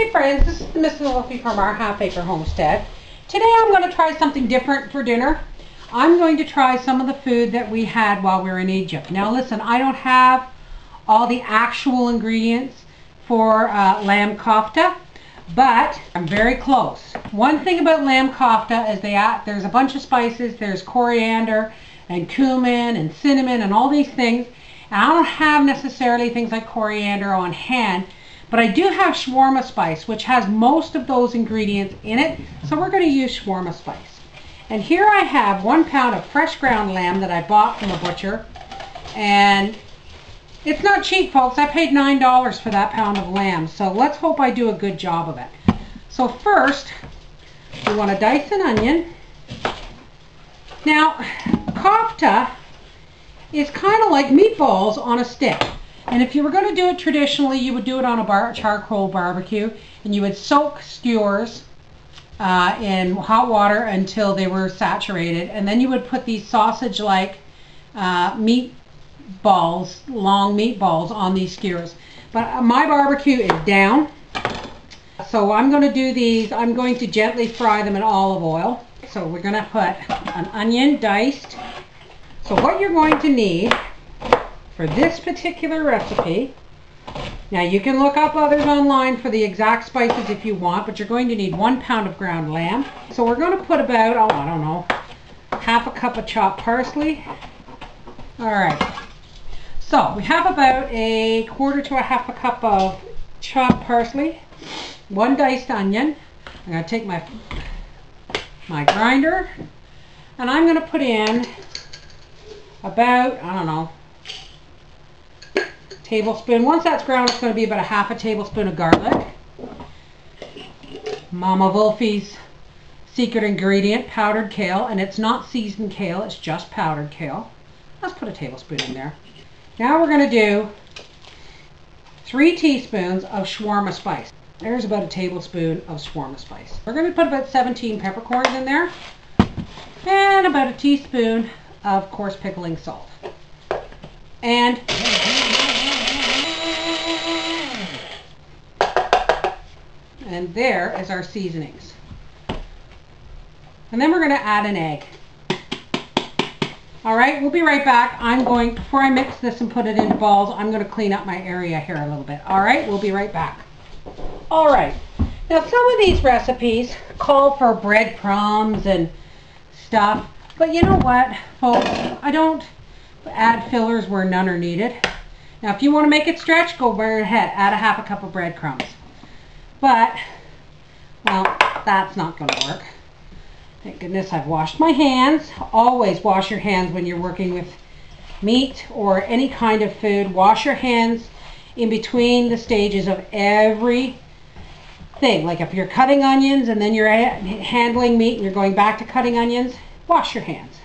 Hey friends, this is Mrs. Wolfie from our Half Acre Homestead. Today I'm going to try something different for dinner. I'm going to try some of the food that we had while we were in Egypt. Now listen, I don't have all the actual ingredients for lamb kofta, but I'm very close. One thing about lamb kofta is there's a bunch of spices. There's coriander and cumin and cinnamon and all these things. And I don't have necessarily things like coriander on hand, but I do have shawarma spice, which has most of those ingredients in it. So we're going to use shawarma spice. And here I have 1 pound of fresh ground lamb that I bought from a butcher. And it's not cheap, folks. I paid $9 for that pound of lamb. So let's hope I do a good job of it. So first, we want to dice an onion. Now, kofta is kind of like meatballs on a stick. And if you were going to do it traditionally, you would do it on a charcoal barbecue, and you would soak skewers in hot water until they were saturated, and then you would put these sausage-like meatballs, long meatballs, on these skewers. But my barbecue is down, so I'm going to do these. I'm going to gently fry them in olive oil. So we're going to put an onion diced. So what you're going to need for this particular recipe, now you can look up others online for the exact spices if you want, but you're going to need 1 pound of ground lamb. So we're going to put about, oh, I don't know, half a cup of chopped parsley. All right. So we have about a quarter to a half a cup of chopped parsley, 1 diced onion. I'm going to take my grinder, and I'm going to put in about, I don't know, tablespoon. Once that's ground, it's going to be about a half a tablespoon of garlic. Mama Wolfie's secret ingredient, powdered kale, and it's not seasoned kale, it's just powdered kale. Let's put a tablespoon in there. Now we're going to do 3 teaspoons of shawarma spice. There's about a tablespoon of shawarma spice. We're going to put about 17 peppercorns in there, and about a teaspoon of coarse pickling salt. And there is our seasonings. And then we're going to add an egg. All right, we'll be right back. Before I mix this and put it into balls, I'm going to clean up my area here a little bit. All right, we'll be right back. All right, now some of these recipes call for breadcrumbs and stuff, but you know what, folks? I don't add fillers where none are needed. Now, if you want to make it stretch, go right ahead. Add a half a cup of breadcrumbs. But, well, that's not going to work. Thank goodness I've washed my hands. Always wash your hands when you're working with meat or any kind of food. Wash your hands in between the stages of every thing. Like if you're cutting onions and then you're handling meat and you're going back to cutting onions, wash your hands.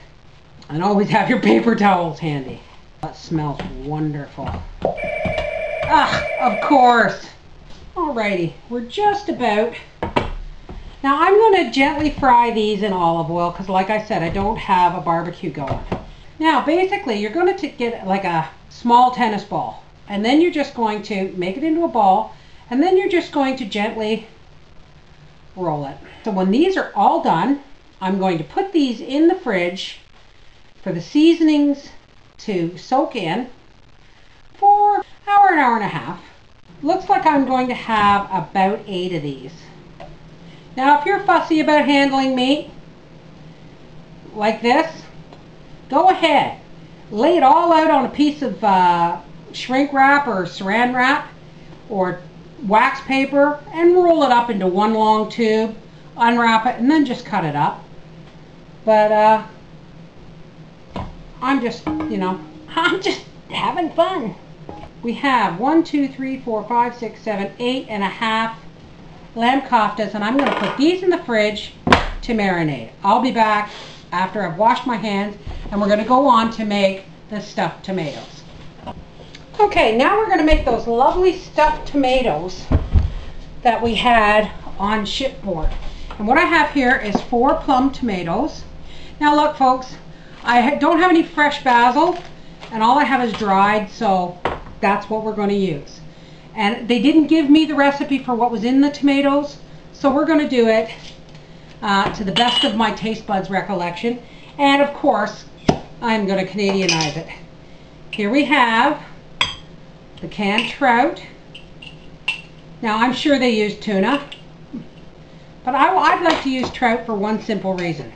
And always have your paper towels handy. That smells wonderful. Ah, of course. Alrighty, we're just about. Now I'm going to gently fry these in olive oil because, like I said, I don't have a barbecue going. Now basically you're going to get like a small tennis ball, and then you're just going to make it into a ball, and then you're just going to gently roll it. So when these are all done, I'm going to put these in the fridge for the seasonings to soak in for an hour and a half. Looks like I'm going to have about 8 of these. Now, if you're fussy about handling meat like this, go ahead. Lay it all out on a piece of shrink wrap or saran wrap or wax paper and roll it up into one long tube, unwrap it, and then just cut it up. But I'm just, I'm just having fun. We have 1, 2, 3, 4, 5, 6, 7, 8 and a half lamb koftas, and I'm going to put these in the fridge to marinate. I'll be back after I've washed my hands, and we're going to go on to make the stuffed tomatoes. Okay, now we're going to make those lovely stuffed tomatoes that we had on shipboard. And what I have here is 4 plum tomatoes. Now look, folks, I don't have any fresh basil, and all I have is dried, so that's what we're going to use. And they didn't give me the recipe for what was in the tomatoes, so we're going to do it to the best of my taste buds recollection. And of course, I'm going to Canadianize it. Here we have the canned trout. Now I'm sure they use tuna, but I'd like to use trout for one simple reason.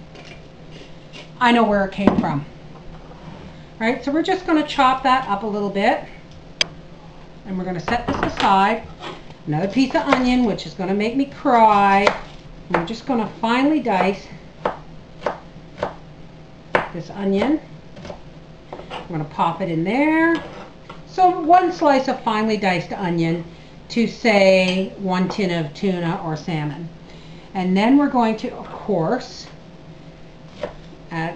I know where it came from. Right, so we're just going to chop that up a little bit. And we're going to set this aside. Another piece of onion, which is going to make me cry. And we're just going to finely dice this onion. I'm going to pop it in there. So one slice of finely diced onion to, say, 1 tin of tuna or salmon. And then we're going to, of course,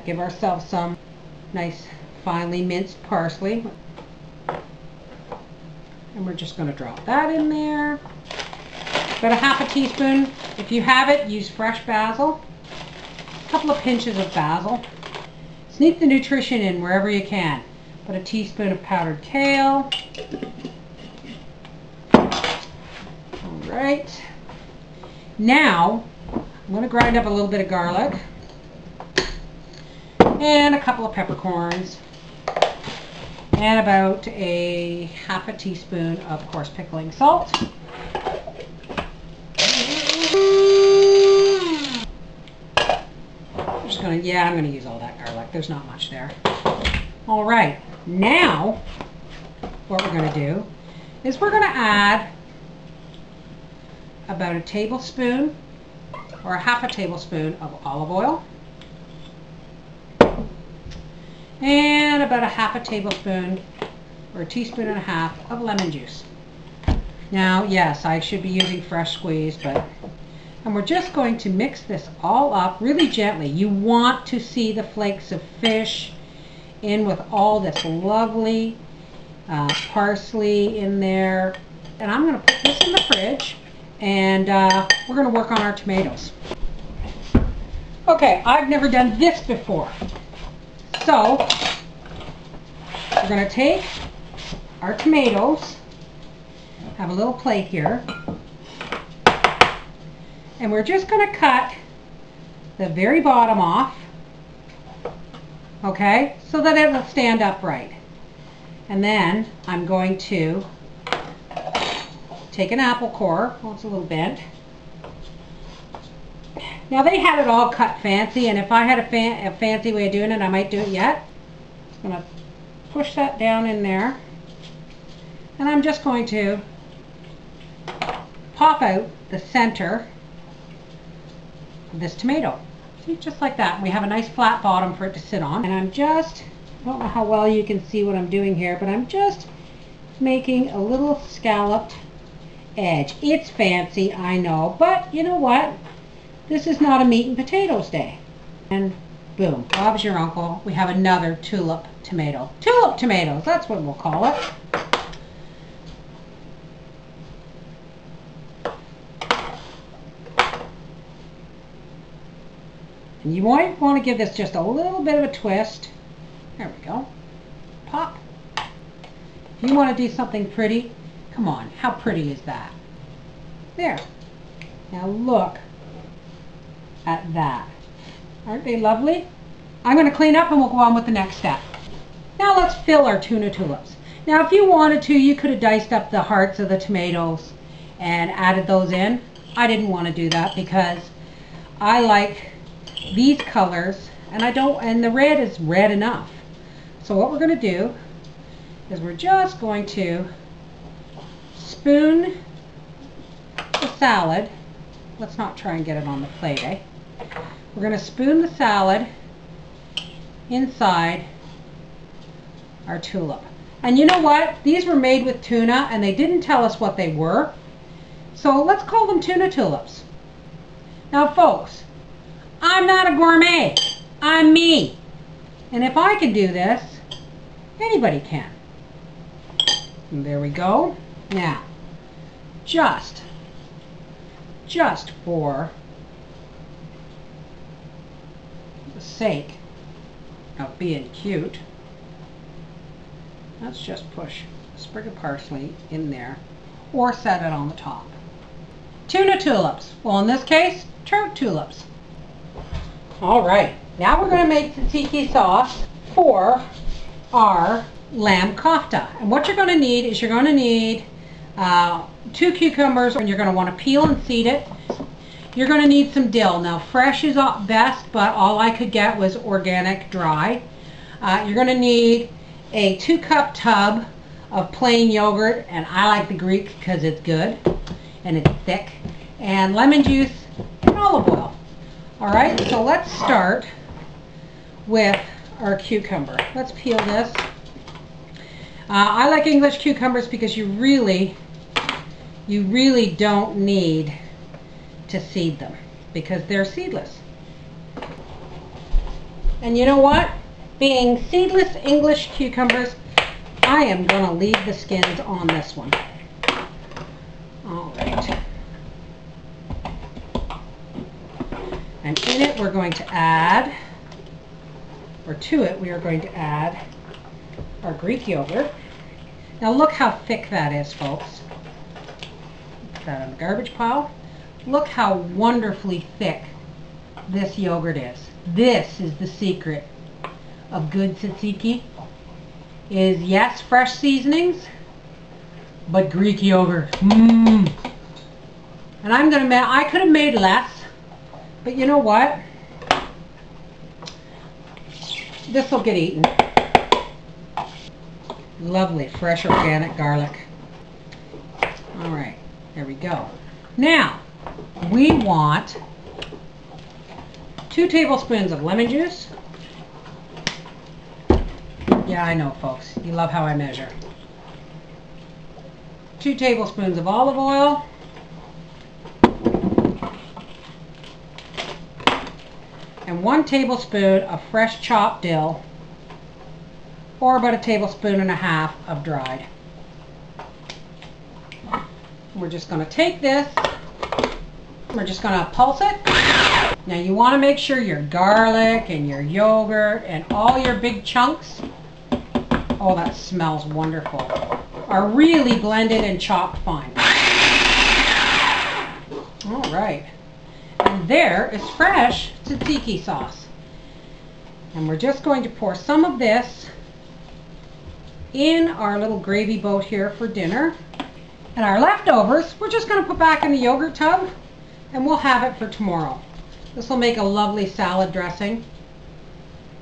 give ourselves some nice finely minced parsley. And we're just going to drop that in there. About a half a teaspoon. If you have it, use fresh basil. A couple of pinches of basil. Sneak the nutrition in wherever you can. Put a teaspoon of powdered kale. Alright. Now, I'm going to grind up a little bit of garlic. And a couple of peppercorns. And about a half a teaspoon of coarse pickling salt. I'm just going to, I'm going to use all that garlic. There's not much there. All right, now what we're going to do is we're going to add about a tablespoon or a half a tablespoon of olive oil. And about a half a tablespoon or a teaspoon and a half of lemon juice. Now, yes, I should be using fresh squeeze, and we're just going to mix this all up really gently. You want to see the flakes of fish in with all this lovely parsley in there. And I'm going to put this in the fridge, and we're going to work on our tomatoes. Okay, I've never done this before. So, we're going to take our tomatoes, have a little plate here, and we're just going to cut the very bottom off, okay, so that it will stand upright. And then I'm going to take an apple core, well, it's a little bent. Now they had it all cut fancy, and if I had a fancy way of doing it, I might do it yet. I'm going to push that down in there, and I'm just going to pop out the center of this tomato. See, just like that. We have a nice flat bottom for it to sit on, and I don't know how well you can see what I'm doing here, but I'm just making a little scalloped edge. It's fancy, I know, but you know what? This is not a meat and potatoes day. And boom, Bob's your uncle. We have another tulip tomato. Tulip tomatoes, that's what we'll call it. And you might want to give this just a little bit of a twist. There we go. Pop. If you want to do something pretty, come on, how pretty is that? There. Now look at that. Aren't they lovely? I'm going to clean up and we'll go on with the next step. Now let's fill our tuna tulips. Now if you wanted to, you could have diced up the hearts of the tomatoes and added those in. I didn't want to do that because I like these colors, and the red is red enough. So what we're going to do is we're just going to spoon the salad. Let's not try and get it on the plate, eh? We're going to spoon the salad inside our tulip. And you know what? These were made with tuna, and they didn't tell us what they were. So let's call them tuna tulips. Now, folks, I'm not a gourmet. I'm me. And if I can do this, anybody can. And there we go. Now, just for the sake of being cute, let's just push a sprig of parsley in there or set it on the top. Tuna tulips. Well, in this case, trout tulips. All right, now we're going to make tzatziki sauce for our lamb kofta. And what you're going to need is you're going to need 2 cucumbers, and you're going to want to peel and seed it. You're going to need some dill. Now, fresh is best, but all I could get was organic dry. You're going to need a 2-cup tub of plain yogurt, and I like the Greek because it's good and it's thick, and lemon juice and olive oil. All right, so let's start with our cucumber. Let's peel this. I like English cucumbers because you really don't need to seed them because they're seedless. And you know what? Being seedless English cucumbers, I am going to leave the skins on this one. All right. And in it we're going to add, or to it we are going to add our Greek yogurt. Now look how thick that is, folks. Put that in the garbage pile. Look how wonderfully thick this yogurt is. This is the secret of good tzatziki. Is yes, fresh seasonings, but Greek yogurt. And I could have made less, but you know what? This will get eaten. Lovely, fresh organic garlic. All right, there we go. Now, we want 2 tablespoons of lemon juice. Yeah, I know, folks. You love how I measure. 2 tablespoons of olive oil. And 1 tablespoon of fresh chopped dill, or about 1.5 tablespoons of dried. We're just going to take this, we're just going to pulse it. Now you want to make sure your garlic and your yogurt and all your big chunks, oh, that smells wonderful, are really blended and chopped fine. All right. And there is fresh tzatziki sauce. And we're just going to pour some of this in our little gravy boat here for dinner. And our leftovers, we're just going to put back in the yogurt tub, and we'll have it for tomorrow. This will make a lovely salad dressing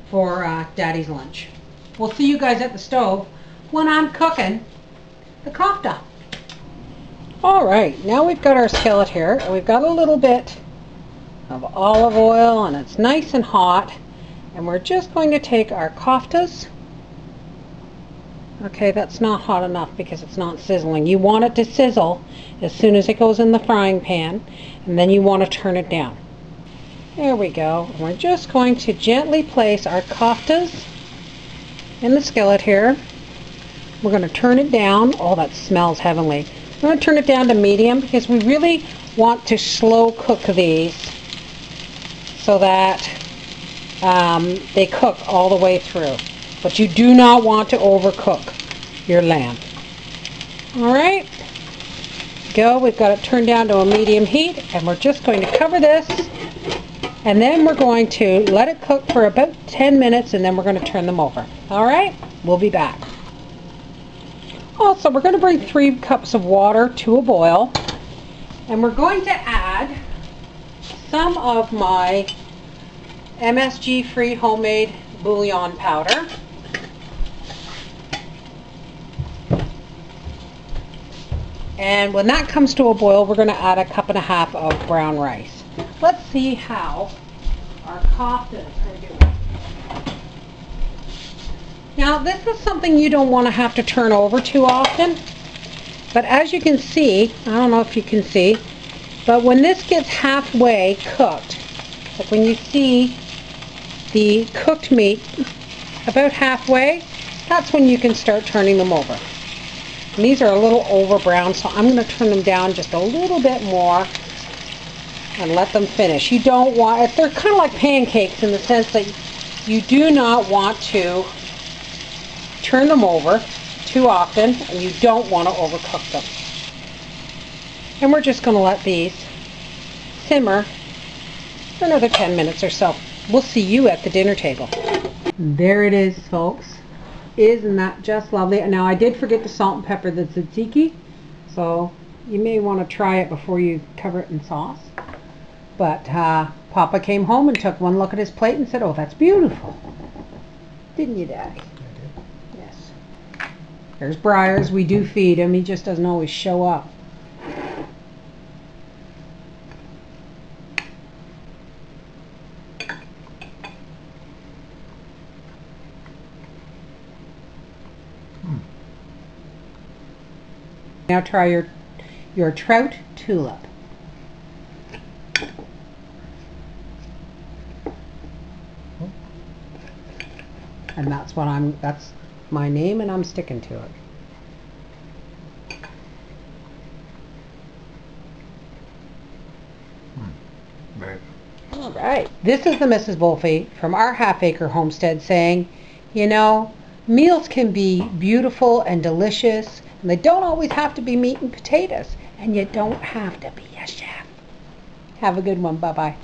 for Daddy's lunch. We'll see you guys at the stove when I'm cooking the kofta. All right, now we've got our skillet here, and we've got a little bit of olive oil, and it's nice and hot, and we're just going to take our koftas. Okay, that's not hot enough because it's not sizzling. You want it to sizzle as soon as it goes in the frying pan, and then you want to turn it down. There we go. We're just going to gently place our koftas in the skillet here. We're going to turn it down. Oh, that smells heavenly. I'm going to turn it down to medium because we really want to slow cook these so that they cook all the way through. But you do not want to overcook your lamb. All right, go. We've got it turned down to a medium heat, and we're just going to cover this, and then we're going to let it cook for about 10 minutes, and then we're going to turn them over. All right, we'll be back. Also, we're going to bring 3 cups of water to a boil, and we're going to add some of my MSG-free homemade bouillon powder. And when that comes to a boil, we're going to add 1.5 cups of brown rice. Let's see how our koftas are doing. Now, this is something you don't want to have to turn over too often. But as you can see, I don't know if you can see, but when this gets halfway cooked, like when you see the cooked meat about halfway, that's when you can start turning them over. And these are a little over brown, so I'm going to turn them down just a little bit more and let them finish. You don't want, they're kind of like pancakes in the sense that you do not want to turn them over too often, and you don't want to overcook them. And we're just going to let these simmer for another 10 minutes or so. We'll see you at the dinner table. There it is, folks. Isn't that just lovely? Now, I did forget to salt and pepper the tzatziki, so you may want to try it before you cover it in sauce. But Papa came home and took one look at his plate and said, "Oh, that's beautiful." Didn't you, Daddy? I did. Yes. There's Briars. We do feed him. He just doesn't always show up. Now try your Trout Tulip. And that's my name, and I'm sticking to it. Right. All right. This is the Mrs. Wolfe from our half-acre homestead saying, you know, meals can be beautiful and delicious, and they don't always have to be meat and potatoes, and you don't have to be a chef. Have a good one. Bye-bye.